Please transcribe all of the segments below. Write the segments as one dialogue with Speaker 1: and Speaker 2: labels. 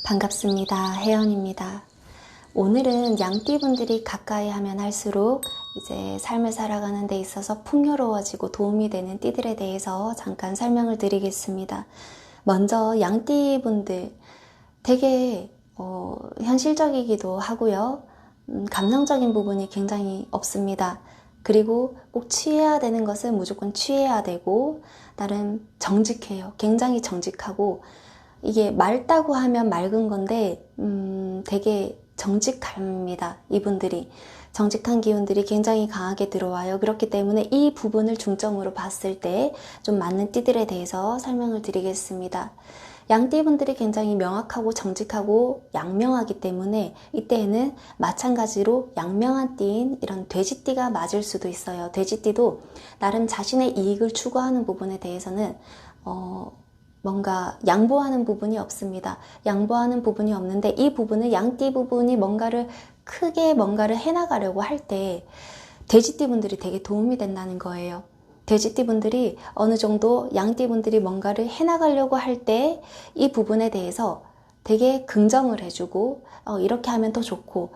Speaker 1: 반갑습니다. 혜연입니다. 오늘은 양띠분들이 가까이 하면 할수록 이제 삶을 살아가는 데 있어서 풍요로워지고 도움이 되는 띠들에 대해서 잠깐 설명을 드리겠습니다. 먼저 양띠분들 되게 현실적이기도 하고요. 감성적인 부분이 굉장히 없습니다. 그리고 꼭 취해야 되는 것은 무조건 취해야 되고 나름 정직해요. 굉장히 정직하고 이게 맑다고 하면 맑은 건데 되게 정직합니다. 이분들이 정직한 기운들이 굉장히 강하게 들어와요. 그렇기 때문에 이 부분을 중점으로 봤을 때 좀 맞는 띠들에 대해서 설명을 드리겠습니다. 양띠분들이 굉장히 명확하고 정직하고 양명하기 때문에 이때에는 마찬가지로 양명한 띠인 이런 돼지띠가 맞을 수도 있어요. 돼지띠도 나름 자신의 이익을 추구하는 부분에 대해서는 뭔가 양보하는 부분이 없습니다. 양보하는 부분이 없는데 이 부분을 양띠 부분이 크게 뭔가를 해나가려고 할 때 돼지띠 분들이 되게 도움이 된다는 거예요. 돼지띠 분들이 어느 정도 양띠 분들이 뭔가를 해나가려고 할 때 이 부분에 대해서 되게 긍정을 해주고 이렇게 하면 더 좋고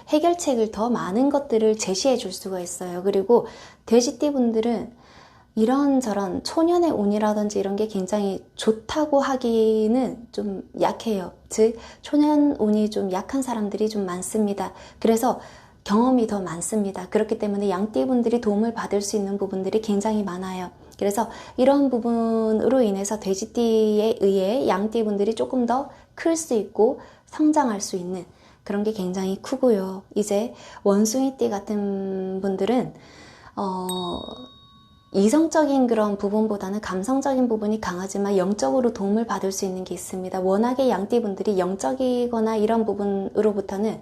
Speaker 1: 해결책을 더 많은 것들을 제시해 줄 수가 있어요. 그리고 돼지띠 분들은 이런저런 초년의 운이라든지 이런 게 굉장히 좋다고 하기는 좀 약해요. 즉 초년 운이 좀 약한 사람들이 좀 많습니다. 그래서 경험이 더 많습니다. 그렇기 때문에 양띠분들이 도움을 받을 수 있는 부분들이 굉장히 많아요. 그래서 이런 부분으로 인해서 돼지띠에 의해 양띠분들이 조금 더 클 수 있고 성장할 수 있는 그런 게 굉장히 크고요. 이제 원숭이띠 같은 분들은 이성적인 그런 부분보다는 감성적인 부분이 강하지만 영적으로 도움을 받을 수 있는 게 있습니다. 워낙에 양띠분들이 영적이거나 이런 부분으로부터는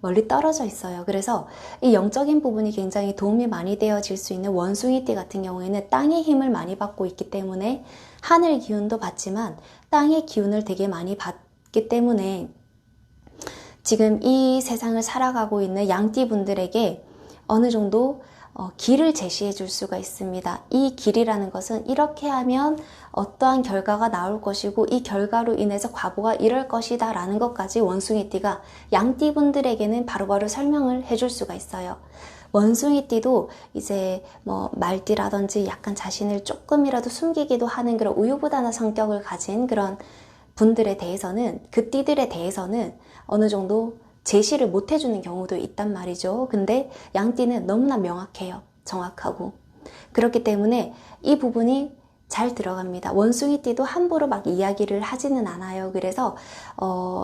Speaker 1: 멀리 떨어져 있어요. 그래서 이 영적인 부분이 굉장히 도움이 많이 되어질 수 있는 원숭이띠 같은 경우에는 땅의 힘을 많이 받고 있기 때문에 하늘 기운도 받지만 땅의 기운을 되게 많이 받기 때문에 지금 이 세상을 살아가고 있는 양띠분들에게 어느 정도 길을 제시해 줄 수가 있습니다. 이 길이라는 것은 이렇게 하면 어떠한 결과가 나올 것이고 이 결과로 인해서 과보가 이럴 것이다 라는 것까지 원숭이띠가 양띠분들에게는 바로바로 설명을 해줄 수가 있어요. 원숭이띠도 이제 말띠라든지 약간 자신을 조금이라도 숨기기도 하는 그런 우유부단한 성격을 가진 그런 분들에 대해서는 그 띠들에 대해서는 어느 정도 제시를 못 해주는 경우도 있단 말이죠. 근데 양띠는 너무나 명확해요. 정확하고. 그렇기 때문에 이 부분이 잘 들어갑니다. 원숭이띠도 함부로 막 이야기를 하지는 않아요. 그래서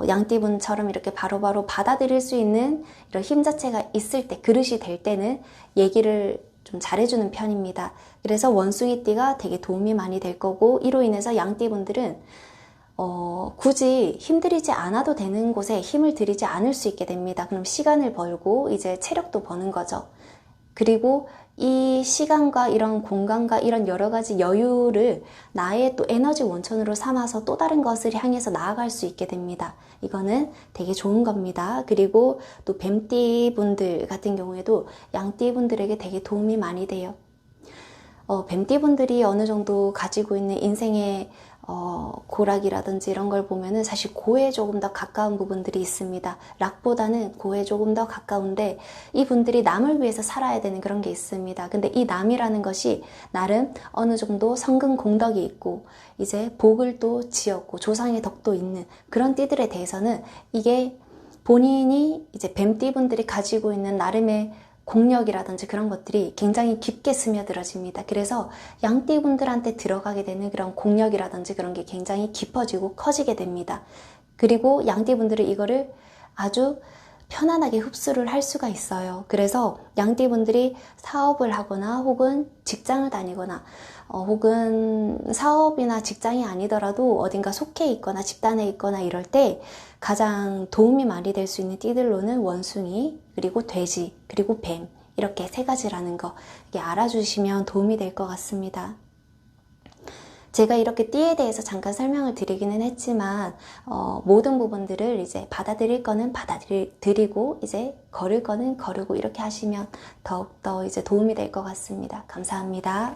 Speaker 1: 양띠분처럼 이렇게 바로바로 받아들일 수 있는 이런 힘 자체가 있을 때, 그릇이 될 때는 얘기를 좀 잘해주는 편입니다. 그래서 원숭이띠가 되게 도움이 많이 될 거고 이로 인해서 양띠분들은 굳이 힘들이지 않아도 되는 곳에 힘을 들이지 않을 수 있게 됩니다. 그럼 시간을 벌고 이제 체력도 버는 거죠. 그리고 이 시간과 이런 공간과 이런 여러 가지 여유를 나의 또 에너지 원천으로 삼아서 또 다른 것을 향해서 나아갈 수 있게 됩니다. 이거는 되게 좋은 겁니다. 그리고 또 뱀띠 분들 같은 경우에도 양띠 분들에게 되게 도움이 많이 돼요. 뱀띠 분들이 어느 정도 가지고 있는 인생의 고락이라든지 이런 걸 보면은 사실 고에 조금 더 가까운 부분들이 있습니다. 락보다는 고에 조금 더 가까운데 이분들이 남을 위해서 살아야 되는 그런 게 있습니다. 근데 이 남이라는 것이 나름 어느 정도 성근 공덕이 있고 이제 복을 또 지었고 조상의 덕도 있는 그런 띠들에 대해서는 이게 본인이 이제 뱀띠 분들이 가지고 있는 나름의 공력이라든지 그런 것들이 굉장히 깊게 스며들어집니다. 그래서 양띠분들한테 들어가게 되는 그런 공력이라든지 그런 게 굉장히 깊어지고 커지게 됩니다. 그리고 양띠분들은 이거를 아주 편안하게 흡수를 할 수가 있어요. 그래서 양띠분들이 사업을 하거나 혹은 직장을 다니거나 혹은 사업이나 직장이 아니더라도 어딘가 속해 있거나 집단에 있거나 이럴 때 가장 도움이 많이 될 수 있는 띠들로는 원숭이, 그리고 돼지, 그리고 뱀 이렇게 세 가지라는 거 이게 알아주시면 도움이 될 것 같습니다. 제가 이렇게 띠에 대해서 잠깐 설명을 드리기는 했지만 모든 부분들을 이제 받아들일 거는 받아들이고 이제 거를 거는 거르고 이렇게 하시면 더욱더 이제 도움이 될 것 같습니다. 감사합니다.